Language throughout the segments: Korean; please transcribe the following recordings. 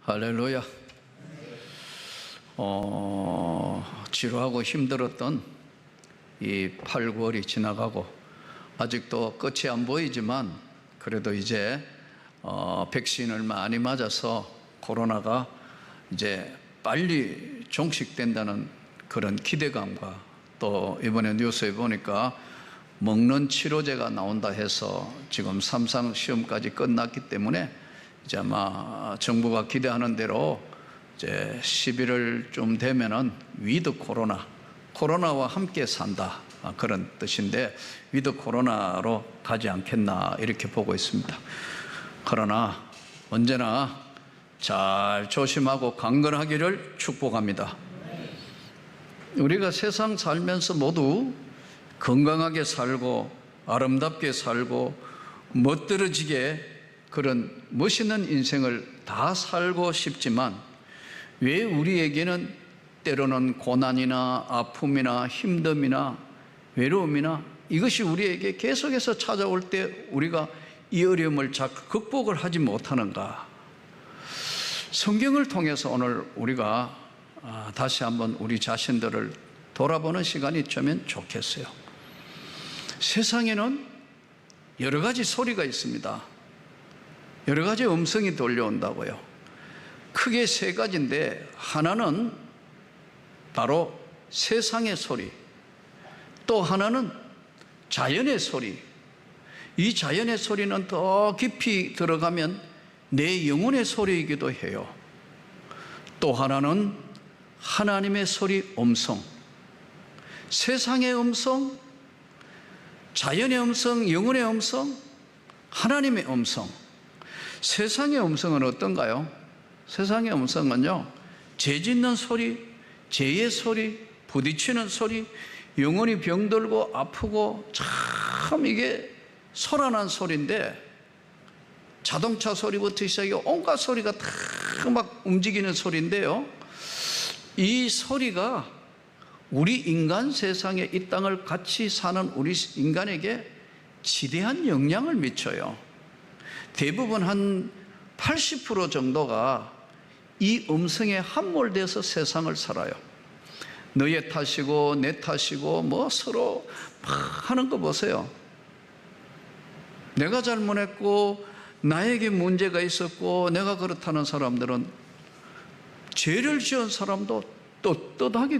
할렐루야. 지루하고 힘들었던 이 8, 9월이 지나가고 아직도 끝이 안 보이지만 그래도 이제 백신을 많이 맞아서 코로나가 이제 빨리 종식된다는 그런 기대감과 또 이번에 뉴스에 보니까 먹는 치료제가 나온다 해서 지금 3상 시험까지 끝났기 때문에 이제 아마 정부가 기대하는 대로 이제 11월쯤 되면은 위드 코로나와 함께 산다, 그런 뜻인데 위드 코로나로 가지 않겠나 이렇게 보고 있습니다. 그러나 언제나 잘 조심하고 강건하기를 축복합니다. 우리가 세상 살면서 모두 건강하게 살고 아름답게 살고 멋들어지게 그런 멋있는 인생을 다 살고 싶지만 왜 우리에게는 때로는 고난이나 아픔이나 힘듦이나 외로움이나 이것이 우리에게 계속해서 찾아올 때 우리가 이 어려움을 자꾸 극복을 하지 못하는가? 성경을 통해서 오늘 우리가 다시 한번 우리 자신들을 돌아보는 시간이 있으면 좋겠어요. 세상에는 여러 가지 소리가 있습니다. 여러 가지 음성이 들려온다고요. 크게 세 가지인데 하나는 바로 세상의 소리, 또 하나는 자연의 소리. 이 자연의 소리는 더 깊이 들어가면 내 영혼의 소리이기도 해요. 또 하나는 하나님의 소리, 음성. 세상의 음성, 자연의 음성, 영혼의 음성, 하나님의 음성. 세상의 음성은 어떤가요? 세상의 음성은요, 죄 짓는 소리, 죄의 소리, 부딪히는 소리, 영혼이 병들고 아프고 참 이게 소란한 소리인데 자동차 소리부터 시작해 온갖 소리가 다 막 움직이는 소리인데요, 이 소리가 우리 인간 세상에 이 땅을 같이 사는 우리 인간에게 지대한 영향을 미쳐요. 대부분 한 80% 정도가 이 음성에 함몰돼서 세상을 살아요. 너의 탓이고 내 탓이고 뭐 서로 막 하는 거 보세요. 내가 잘못했고 나에게 문제가 있었고 내가 그렇다는 사람들은 죄를 지은 사람도 떳떳하게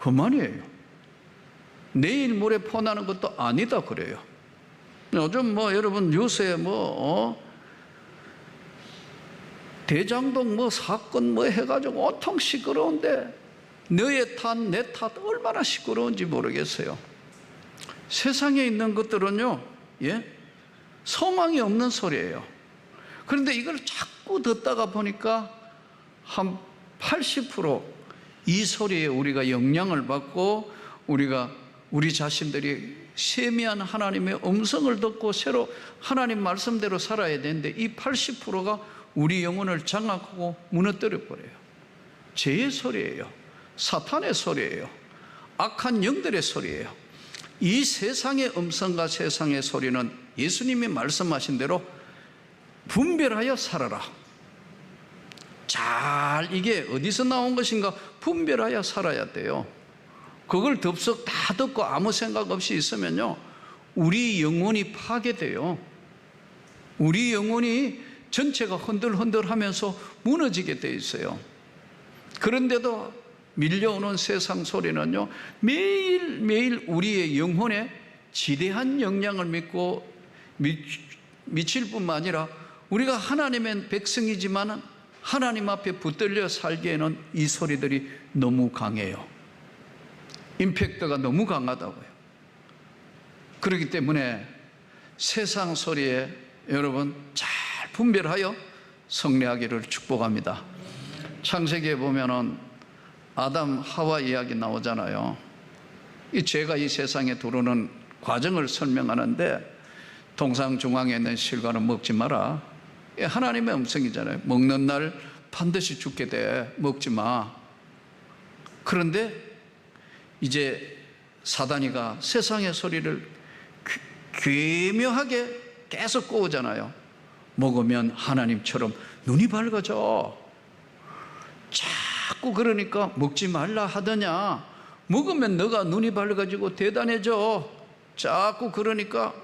그만이에요. 내일 모레 포나는 것도 아니다 그래요. 요즘 뭐 여러분 뉴스에 대장동 사건 해가지고 온통 시끄러운데 너의 탓, 내 탓 얼마나 시끄러운지 모르겠어요. 세상에 있는 것들은요, 소망이 없는 소리예요. 그런데 이걸 자꾸 듣다가 보니까 한 80% 이 소리에 우리가 영향을 받고 우리 자신들이 세미한 하나님의 음성을 듣고 새로 하나님 말씀대로 살아야 되는데 이 80%가 우리 영혼을 장악하고 무너뜨려 버려요. 죄의 소리예요. 사탄의 소리예요. 악한 영들의 소리예요. 이 세상의 음성과 세상의 소리는 예수님이 말씀하신 대로 분별하여 살아라. 잘 이게 어디서 나온 것인가 분별하여 살아야 돼요. 그걸 덥석 다 듣고 아무 생각 없이 있으면요, 우리 영혼이 파괴돼요. 우리 영혼이 전체가 흔들흔들하면서 무너지게 돼 있어요. 그런데도 밀려오는 세상 소리는요, 매일매일 우리의 영혼에 지대한 영향을 미칠 뿐만 아니라 우리가 하나님의 백성이지만 하나님 앞에 붙들려 살기에는 이 소리들이 너무 강해요. 임팩트가 너무 강하다고요. 그렇기 때문에 세상 소리에 여러분 잘 분별하여 승리하기를 축복합니다. 창세기에 보면은 아담 하와 이야기 나오잖아요. 이 죄가 이 세상에 들어오는 과정을 설명하는데 동상 중앙에 있는 실과는 먹지 마라. 하나님의 음성이잖아요. 먹는 날 반드시 죽게 돼. 먹지 마. 그런데 이제 사단이가 세상의 소리를 괴묘하게 계속 꼬우잖아요. 먹으면 하나님처럼 눈이 밝아져. 자꾸 그러니까 먹지 말라 하더냐. 먹으면 너가 눈이 밝아지고 대단해져. 자꾸 그러니까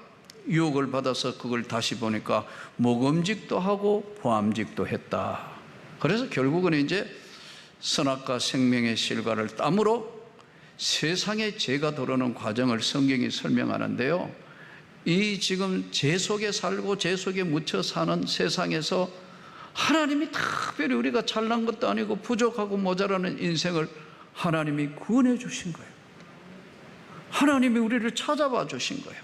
유혹을 받아서 그걸 다시 보니까 먹음직도 하고 보암직도 했다. 그래서 결국은 이제 선악과 생명의 실과를 땀으로 세상에 죄가 들어오는 과정을 성경이 설명하는데요. 이 지금 죄 속에 살고 죄 속에 묻혀 사는 세상에서 하나님이 특별히 우리가 잘난 것도 아니고 부족하고 모자라는 인생을 하나님이 구원해 주신 거예요. 하나님이 우리를 찾아봐 주신 거예요.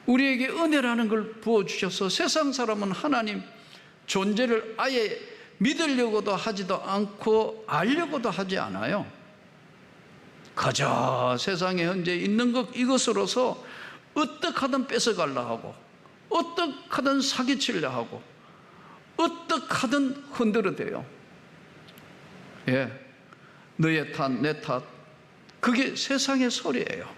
우리에게 은혜라는 걸 부어주셔서 세상 사람은 하나님 존재를 아예 믿으려고도 하지도 않고 알려고도 하지 않아요. 그저 세상에 현재 있는 것 이것으로서 어떻게든 뺏어가려 하고 어떻게든 사기치려 하고 어떻게든 흔들어대요. 예, 너의 탓, 내 탓. 그게 세상의 소리예요.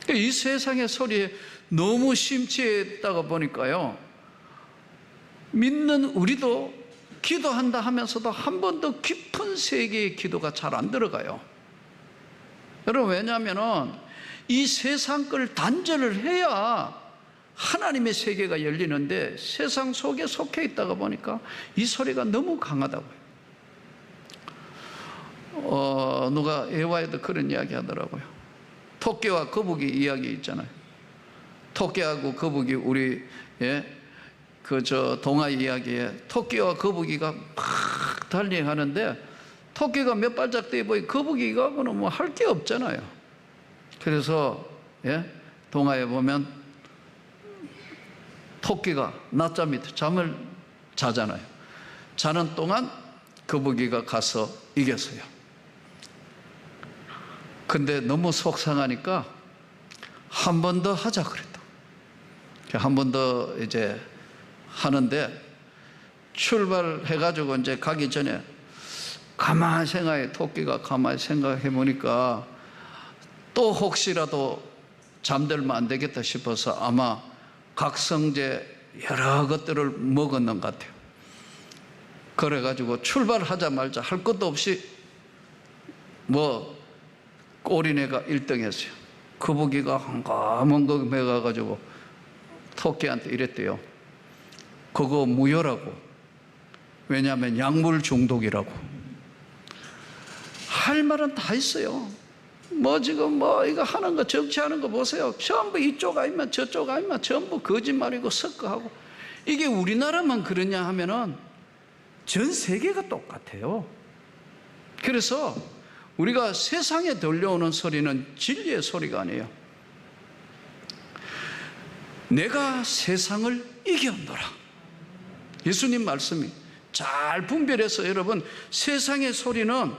이 세상의 소리에 너무 심취했다가 보니까요, 믿는 우리도 기도한다 하면서도 한 번 더 깊은 세계의 기도가 잘 안 들어가요. 여러분, 왜냐하면 이 세상 걸 단절을 해야 하나님의 세계가 열리는데 세상 속에 속해 있다가 보니까 이 소리가 너무 강하다고요. 누가 예화에도 그런 이야기 하더라고요. 토끼와 거북이 이야기 있잖아요. 토끼하고 거북이 우리 동화 이야기에 토끼와 거북이가 막 달리하는데 토끼가 몇 발짝 뛰어 보이 거북이가는 뭐 할 게 없잖아요. 그래서 동화에 보면 토끼가 낮잠 밑에 잠을 자잖아요. 자는 동안 거북이가 가서 이겼어요. 근데 너무 속상하니까 한 번 더 하자 그랬다. 한 번 더 이제 하는데 출발해가지고 이제 가기 전에 가만히 생각해, 토끼가 가만히 생각해 보니까 또 혹시라도 잠들면 안 되겠다 싶어서 아마 각성제 여러 것들을 먹었는 것 같아요. 그래가지고 출발하자마자 할 것도 없이 꼬리내가 1등 했어요. 거북이가 한가문금해 가가지고 토끼한테 이랬대요. 그거 무효라고. 왜냐하면 약물 중독이라고. 할 말은 다 있어요. 지금 이거 하는 거 정치하는 거 보세요. 전부 이쪽 아니면 저쪽 아니면 전부 거짓말이고 섞어하고. 이게 우리나라만 그러냐 하면은 전 세계가 똑같아요. 그래서 우리가 세상에 들려오는 소리는 진리의 소리가 아니에요. 내가 세상을 이겼노라. 예수님 말씀이 잘 분별해서 여러분, 세상의 소리는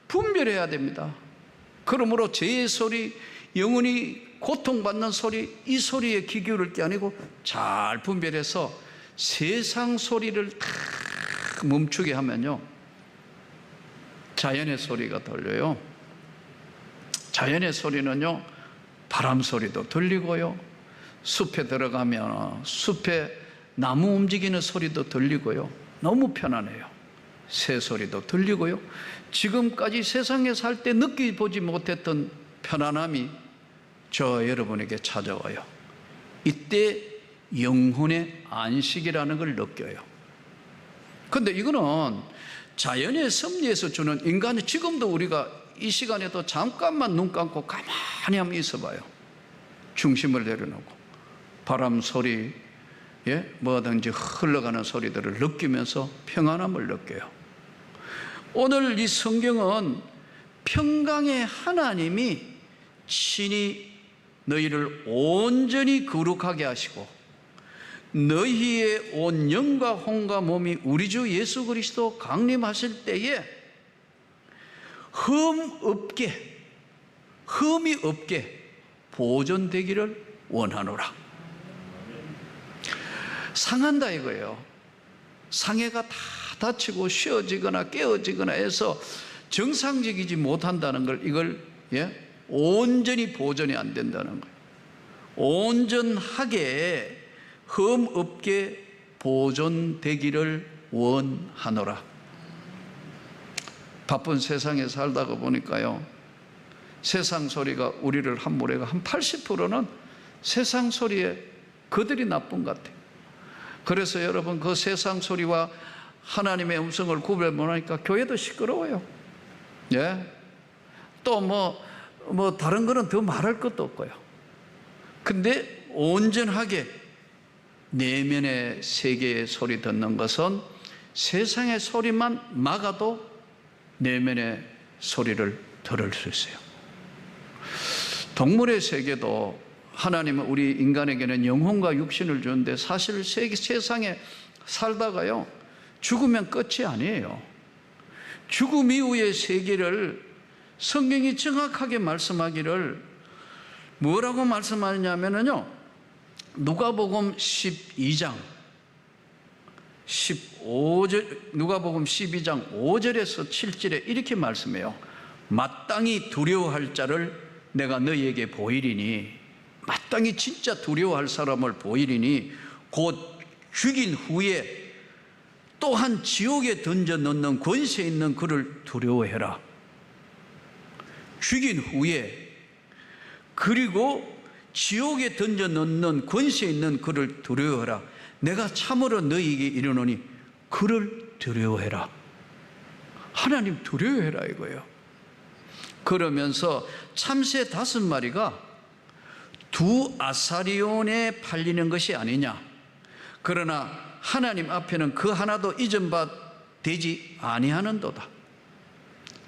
분별해야 됩니다. 그러므로 죄의 소리, 영혼이 고통받는 소리, 이 소리에 귀 기울일 게 아니고 잘 분별해서 세상 소리를 다 멈추게 하면요, 자연의 소리가 들려요. 자연의 소리는요, 바람 소리도 들리고요, 숲에 들어가면 숲에 나무 움직이는 소리도 들리고요, 너무 편안해요. 새 소리도 들리고요, 지금까지 세상에 살 때 느껴보지 못했던 편안함이 저 여러분에게 찾아와요. 이때 영혼의 안식이라는 걸 느껴요. 그런데 이거는 자연의 섭리에서 주는 인간의, 지금도 우리가 이 시간에도 잠깐만 눈 감고 가만히 한번 있어봐요. 중심을 내려놓고 바람 소리, 뭐든지 흘러가는 소리들을 느끼면서 평안함을 느껴요. 오늘 이 성경은 평강의 하나님이 친히 너희를 온전히 거룩하게 하시고 너희의 온 영과 혼과 몸이 우리 주 예수 그리스도 강림하실 때에 흠이 없게 보존되기를 원하노라. 상한다 이거예요. 상해가 다 다치고 쉬어지거나 깨어지거나 해서 정상적이지 못한다는 걸, 이걸 온전히 보존이 안 된다는 거예요. 온전하게 흠 없게 보존되기를 원하노라. 바쁜 세상에 살다가 보니까요, 세상 소리가 우리를 한 무리가 한 80%는 세상 소리에 그들이 나쁜 것 같아요. 그래서 여러분, 그 세상 소리와 하나님의 음성을 구별 못하니까 교회도 시끄러워요. 예? 또 다른 거는 더 말할 것도 없고요. 근데 온전하게 내면의 세계의 소리 듣는 것은 세상의 소리만 막아도 내면의 소리를 들을 수 있어요. 동물의 세계도 하나님은 우리 인간에게는 영혼과 육신을 주는데, 사실 세상에 살다가요, 죽으면 끝이 아니에요. 죽음 이후의 세계를 성경이 정확하게 말씀하기를 뭐라고 말씀하냐면요, 누가복음 12장 15절, 누가복음 12장 5절에서 7절에 이렇게 말씀해요. 마땅히 두려워할 자를 내가 너희에게 보이리니, 마땅히 진짜 두려워할 사람을 보이리니 곧 죽인 후에 또한 지옥에 던져 넣는 권세 있는 그를 두려워해라. 죽인 후에, 그리고 지옥에 던져 넣는 권세 있는 그를 두려워해라. 내가 참으로 너희에게 이르노니 그를 두려워해라. 하나님 두려워해라 이거예요. 그러면서 참새 5마리가 두 아사리온에 팔리는 것이 아니냐, 그러나 하나님 앞에는 그 하나도 이전바 되지 아니하는도다.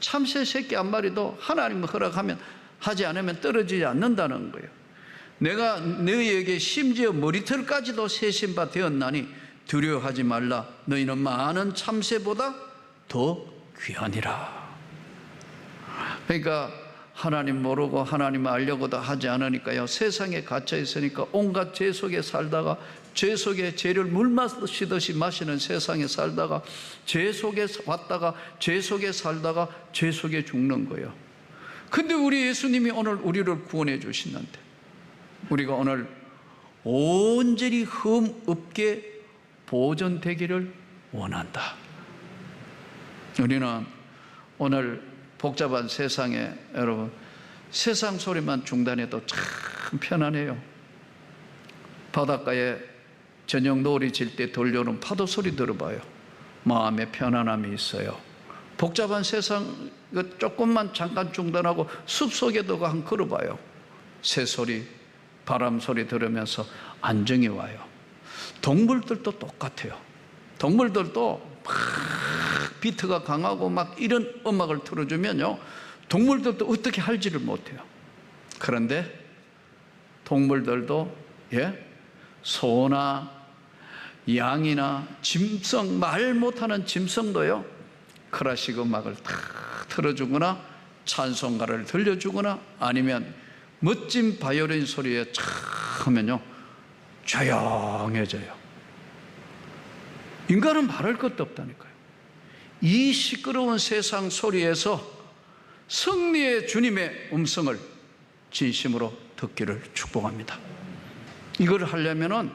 참새 새끼 한 마리도 하나님 허락하면, 하지 않으면 떨어지지 않는다는 거예요. 내가 너희에게 심지어 머리털까지도 세신 바 되었나니 두려워하지 말라. 너희는 많은 참새보다 더 귀하니라. 그러니까 하나님 모르고 하나님 알려고도 하지 않으니까요, 세상에 갇혀 있으니까 온갖 죄 속에 살다가, 죄 속에 죄를 물 마시듯이 마시는 세상에 살다가, 죄 속에 왔다가 죄 속에 살다가 죄 속에 죽는 거예요. 근데 우리 예수님이 오늘 우리를 구원해 주시는데, 우리가 오늘 온전히 흠 없게 보존되기를 원한다. 우리는 오늘 복잡한 세상에, 여러분, 세상 소리만 중단해도 참 편안해요. 바닷가에 저녁 노을이 질 때 들려오는 파도 소리 들어봐요. 마음에 편안함이 있어요. 복잡한 세상 조금만 잠깐 중단하고 숲속에도 한 걸어봐요. 새 소리, 바람 소리 들으면서 안정이 와요. 동물들도 똑같아요. 동물들도 막 비트가 강하고 막 이런 음악을 틀어주면요, 동물들도 어떻게 할지를 못해요. 그런데 동물들도, 소나 양이나 짐승, 말 못하는 짐승도요, 클래식 음악을 탁 틀어주거나 찬송가를 들려주거나 아니면 멋진 바이올린 소리에 촥 하면요, 조용해져요. 인간은 말할 것도 없다니까요. 이 시끄러운 세상 소리에서 승리의 주님의 음성을 진심으로 듣기를 축복합니다. 이걸 하려면은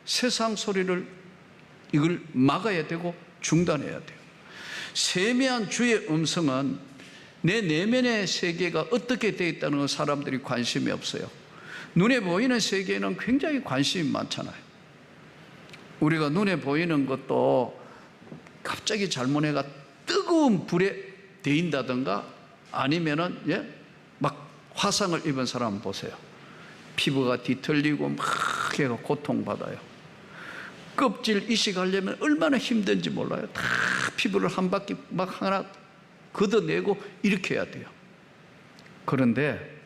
세상 소리를, 이걸 막아야 되고 중단해야 돼요. 세미한 주의 음성은 내 내면의 세계가 어떻게 되어 있다는 건 사람들이 관심이 없어요. 눈에 보이는 세계에는 굉장히 관심이 많잖아요. 우리가 눈에 보이는 것도 갑자기 잘못해가 뜨거운 불에 데인다든가 아니면은 막 화상을 입은 사람 보세요. 피부가 뒤틀리고 막 해가 고통받아요. 껍질 이식하려면 얼마나 힘든지 몰라요. 다 피부를 한 바퀴 막 하나 걷어내고 이렇게 해야 돼요. 그런데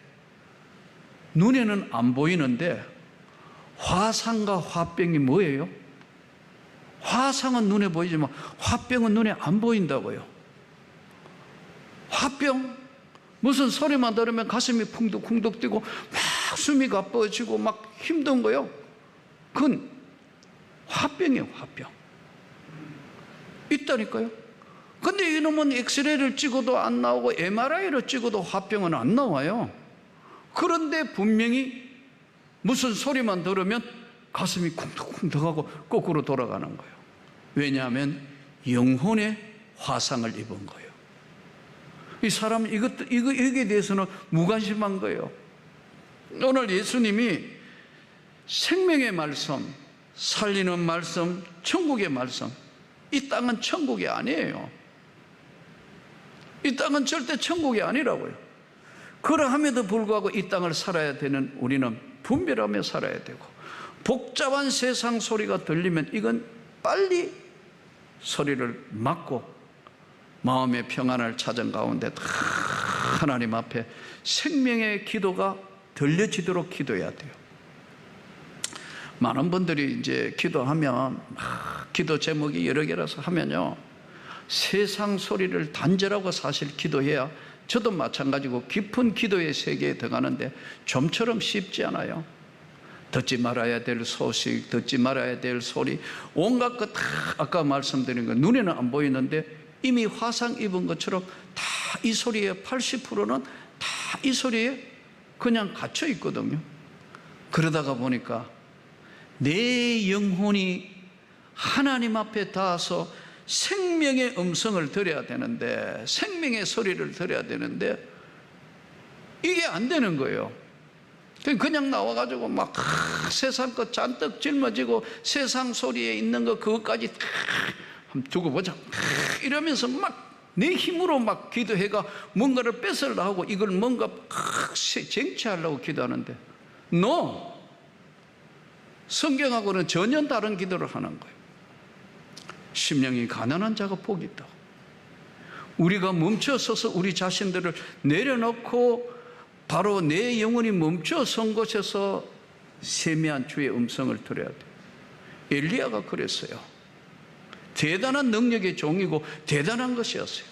눈에는 안 보이는데 화상과 화병이 뭐예요? 화상은 눈에 보이지만 화병은 눈에 안 보인다고요. 화병? 무슨 소리만 들으면 가슴이 쿵덕쿵덕 뛰고 막 숨이 가빠지고 막 힘든 거요. 그건 화병이에요. 화병 있다니까요. 근데 이놈은 엑스레이를 찍어도 안 나오고 MRI를 찍어도 화병은 안 나와요. 그런데 분명히 무슨 소리만 들으면 가슴이 쿵덕쿵덕하고 거꾸로 돌아가는 거예요. 왜냐하면 영혼의 화상을 입은 거예요. 이 사람은 여기에 대해서는 무관심한 거예요. 오늘 예수님이 생명의 말씀, 살리는 말씀, 천국의 말씀, 이 땅은 천국이 아니에요. 이 땅은 절대 천국이 아니라고요. 그러함에도 불구하고 이 땅을 살아야 되는 우리는 분별하며 살아야 되고, 복잡한 세상 소리가 들리면 이건 빨리 소리를 막고 마음의 평안을 찾은 가운데 하나님 앞에 생명의 기도가 들려지도록 기도해야 돼요. 많은 분들이 이제 기도하면 기도 제목이 여러 개라서 하면요, 세상 소리를 단절하고 사실 기도해야, 저도 마찬가지고 깊은 기도의 세계에 들어가는데 좀처럼 쉽지 않아요. 듣지 말아야 될 소식, 듣지 말아야 될 소리, 온갖 것 다 아까 말씀드린 거 눈에는 안 보이는데 이미 화상 입은 것처럼 다 이 소리의 80%는 다 이 소리에 그냥 갇혀 있거든요. 그러다가 보니까 내 영혼이 하나님 앞에 닿아서 생명의 음성을 들어야 되는데, 생명의 소리를 들어야 되는데 이게 안 되는 거예요. 그냥 나와가지고 막 세상 것 잔뜩 짊어지고 세상 소리에 있는 거 그것까지 한번 두고 보자 이러면서 막 내 힘으로 막 기도해가 뭔가를 뺏으려고 하고 이걸 뭔가 쟁취하려고 기도하는데, No! 성경하고는 전혀 다른 기도를 하는 거예요. 심령이 가난한 자가 복이 있다. 우리가 멈춰서서 우리 자신들을 내려놓고 바로 내 영혼이 멈춰선 곳에서 세미한 주의 음성을 들어야 돼요. 엘리야가 그랬어요. 대단한 능력의 종이고 대단한 것이었어요.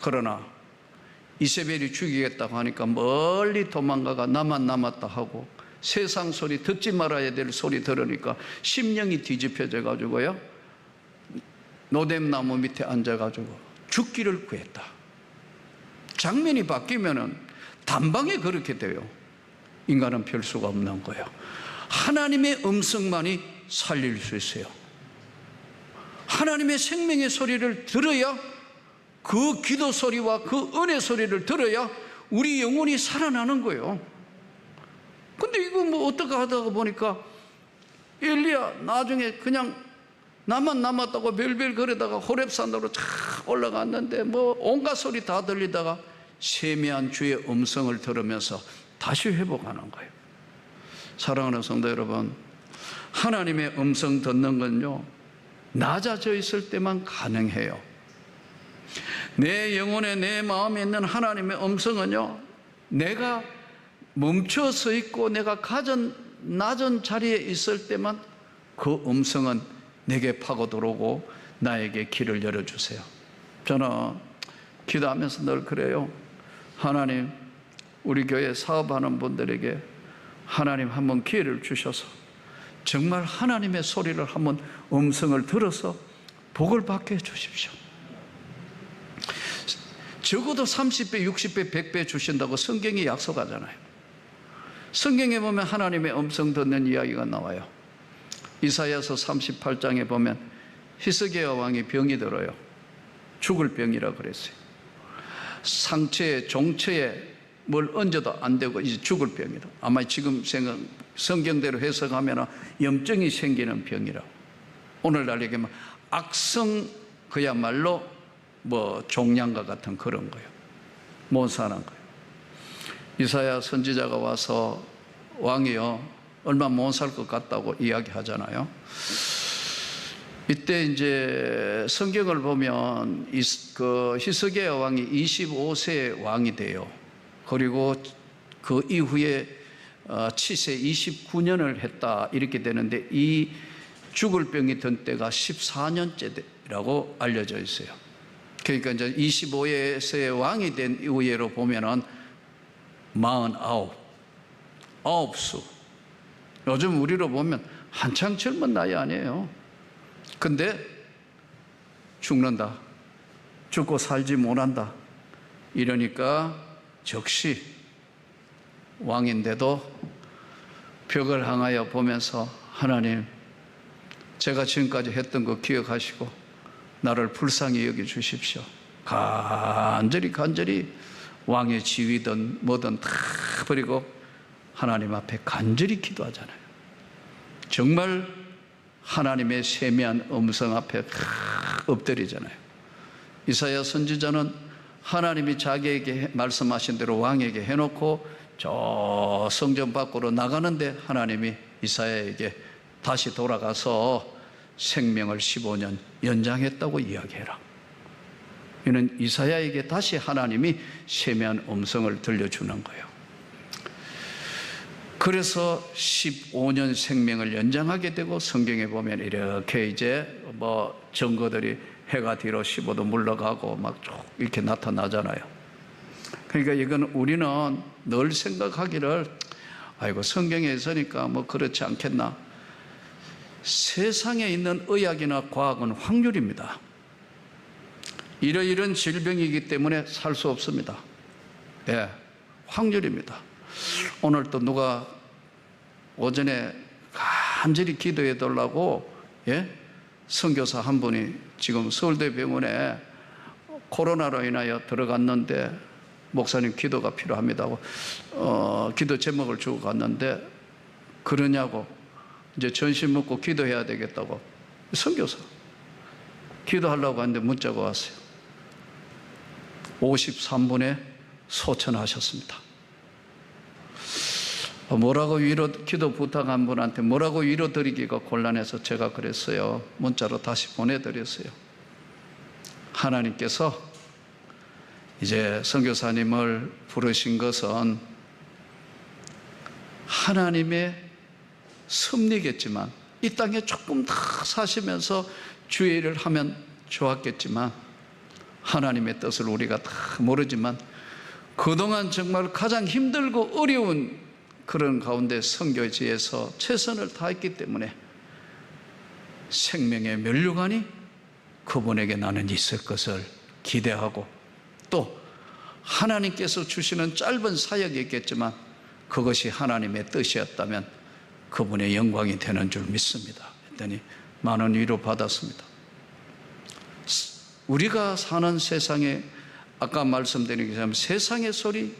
그러나 이세벨이 죽이겠다고 하니까 멀리 도망가가 나만 남았다 하고 세상 소리, 듣지 말아야 될 소리 들으니까 심령이 뒤집혀져 가지고요, 노뎀나무 밑에 앉아가지고 죽기를 구했다. 장면이 바뀌면은 단방에 그렇게 돼요. 인간은 별 수가 없는 거예요. 하나님의 음성만이 살릴 수 있어요. 하나님의 생명의 소리를 들어야, 그 기도 소리와 그 은혜 소리를 들어야 우리 영혼이 살아나는 거예요. 근데 이거 뭐 어떻게 하다가 보니까 엘리야 나중에 그냥 나만 남았다고 별별 그러다가 호렙산으로 쫙 올라갔는데 뭐 온갖 소리 다 들리다가 세미한 주의 음성을 들으면서 다시 회복하는 거예요. 사랑하는 성도 여러분, 하나님의 음성 듣는 건요, 낮아져 있을 때만 가능해요. 내 영혼에, 내 마음에 있는 하나님의 음성은요, 내가 멈춰서 있고 내가 낮은 자리에 있을 때만 그 음성은 내게 파고 들어오고 나에게 길을 열어주세요. 저는 기도하면서 늘 그래요. 하나님, 우리 교회 사업하는 분들에게 하나님 한번 기회를 주셔서 정말 하나님의 소리를 한번 음성을 들어서 복을 받게 해주십시오. 적어도 30배, 60배, 100배 주신다고 성경이 약속하잖아요. 성경에 보면 하나님의 음성 듣는 이야기가 나와요. 이사야서 38장에 보면 히스기야 왕이 병이 들어요. 죽을 병이라 그랬어요. 상처에, 종처에 뭘 얹어도 안 되고 이제 죽을 병이다. 아마 지금 성경대로 해석하면 염증이 생기는 병이라고. 오늘날 얘기하면 악성, 그야말로 뭐 종양과 같은 그런 거예요. 못 사는 거예요. 이사야 선지자가 와서 왕이요, 얼마 못 살 것 같다고 이야기하잖아요. 이때 이제 성경을 보면 그 히스기야 왕이 25세 왕이 돼요. 그리고 그 이후에 치세 29년을 했다 이렇게 되는데, 이 죽을 병이 든 때가 14년째라고 알려져 있어요. 그러니까 이제 25세의 왕이 된 이후로 보면은 49수. 요즘 우리로 보면 한창 젊은 나이 아니에요. 근데 죽는다, 죽고 살지 못한다 이러니까 즉시 왕인데도 벽을 향하여 보면서 하나님, 제가 지금까지 했던 거 기억하시고 나를 불쌍히 여겨 주십시오. 간절히 왕의 지위든 뭐든 다 버리고 하나님 앞에 간절히 기도하잖아요. 정말 하나님의 세미한 음성 앞에 엎드리잖아요. 이사야 선지자는 하나님이 자기에게 말씀하신 대로 왕에게 해놓고 저 성전 밖으로 나가는데 하나님이 이사야에게 다시 돌아가서 생명을 15년 연장했다고 이야기해라. 이는 이사야에게 다시 하나님이 세미한 음성을 들려주는 거예요. 그래서 15년 생명을 연장하게 되고, 성경에 보면 이렇게 이제 뭐 증거들이 해가 뒤로 15도 물러가고 막 쭉 이렇게 나타나잖아요. 그러니까 이건 우리는 늘 생각하기를, 아이고 성경에 있으니까 뭐 그렇지 않겠나. 세상에 있는 의학이나 과학은 확률입니다. 이런 질병이기 때문에 살 수 없습니다. 예, 확률입니다. 오늘 또 누가 오전에 간절히 기도해 달라고, 예? 선교사 한 분이 지금 서울대병원에 코로나로 인하여 들어갔는데 목사님 기도가 필요합니다고 기도 제목을 주고 갔는데, 그러냐고, 이제 전신 먹고 기도해야 되겠다고 선교사 기도하려고 하는데 문자가 왔어요. 53분에 소천하셨습니다. 뭐라고 기도 부탁한 분한테 뭐라고 위로 드리기가 곤란해서 제가 그랬어요. 문자로 다시 보내드렸어요. 하나님께서 이제 선교사님을 부르신 것은 하나님의 섭리겠지만, 이 땅에 조금 더 사시면서 주의 일을 하면 좋았겠지만, 하나님의 뜻을 우리가 다 모르지만 그동안 정말 가장 힘들고 어려운 그런 가운데 선교지에서 최선을 다했기 때문에 생명의 면류관이 그분에게 나는 있을 것을 기대하고, 또 하나님께서 주시는 짧은 사역이 있겠지만 그것이 하나님의 뜻이었다면 그분의 영광이 되는 줄 믿습니다. 했더니 많은 위로 받았습니다. 우리가 사는 세상에, 아까 말씀드린 것처럼 세상의 소리,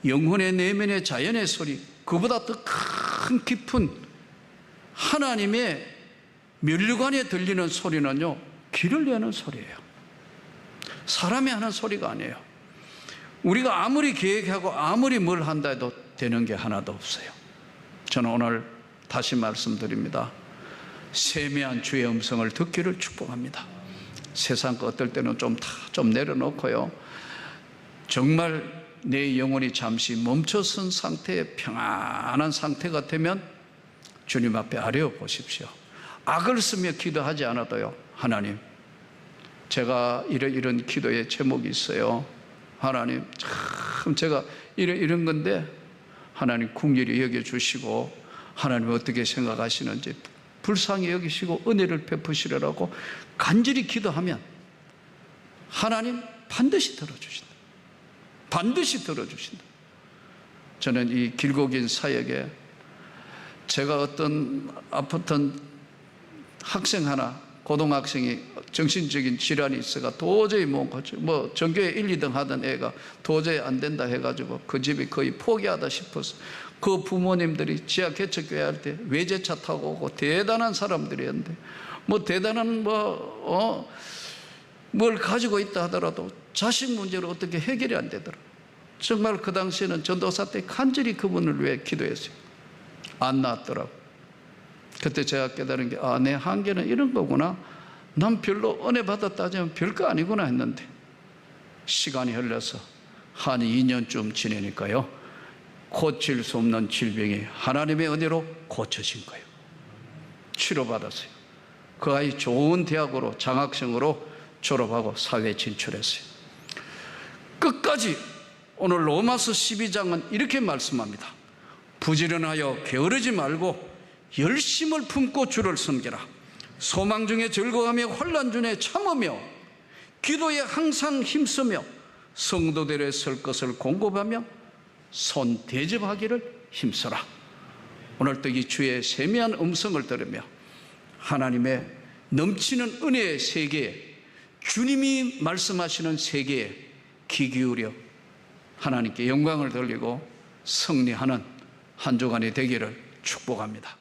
영혼의 내면의 자연의 소리, 그보다 더 큰 깊은 하나님의 면류관에 들리는 소리는요, 귀를 여는 소리예요. 사람이 하는 소리가 아니에요. 우리가 아무리 계획하고 아무리 뭘 한다 해도 되는 게 하나도 없어요. 저는 오늘 다시 말씀드립니다. 세미한 주의 음성을 듣기를 축복합니다. 세상 거 어떨 때는 좀 내려놓고요, 정말 내 영혼이 잠시 멈춰선 상태의 평안한 상태가 되면 주님 앞에 아뢰어 보십시오. 악을 쓰며 기도하지 않아도요, 하나님, 제가 이런 기도의 제목이 있어요. 하나님, 참 제가 이런 건데 하나님 긍휼히 여겨주시고, 하나님 어떻게 생각하시는지 불쌍히 여기시고 은혜를 베푸시려고 간절히 기도하면 하나님 반드시 들어주신다. 반드시 들어주신다. 저는 이 길고 긴 사역에 제가 어떤 아팠던 학생 하나, 고등학생이 정신적인 질환이 있어가 도저히 뭐 전교에 1, 2등 하던 애가 도저히 안 된다 해가지고 그 집이 거의 포기하다 싶어서 그 부모님들이 지하 개척교회 할 때 외제차 타고 오고 대단한 사람들이었는데, 뭐 대단한 뭘 가지고 있다 하더라도 자식 문제로 어떻게 해결이 안 되더라. 정말 그 당시에는 전도사 때 간절히 그분을 위해 기도했어요. 안 나았더라고. 그때 제가 깨달은 게, 내 한계는 이런 거구나. 난 별로 은혜 받았다 하지만 별거 아니구나 했는데, 시간이 흘러서 한 2년쯤 지내니까요, 고칠 수 없는 질병이 하나님의 은혜로 고쳐진 거예요. 치료받았어요. 그 아이 좋은 대학으로 장학생으로 졸업하고 사회에 진출했어요. 끝까지 오늘 로마서 12장은 이렇게 말씀합니다. 부지런하여 게으르지 말고 열심을 품고 주를 섬기라. 소망 중에 즐거워하며 환난 중에 참으며 기도에 항상 힘쓰며 성도들의 설 것을 공급하며 손 대접하기를 힘써라. 오늘도 이 주의 세미한 음성을 들으며 하나님의 넘치는 은혜의 세계에 주님이 말씀하시는 세계에 귀 기울여 하나님께 영광을 돌리고 승리하는 한 주간이 되기를 축복합니다.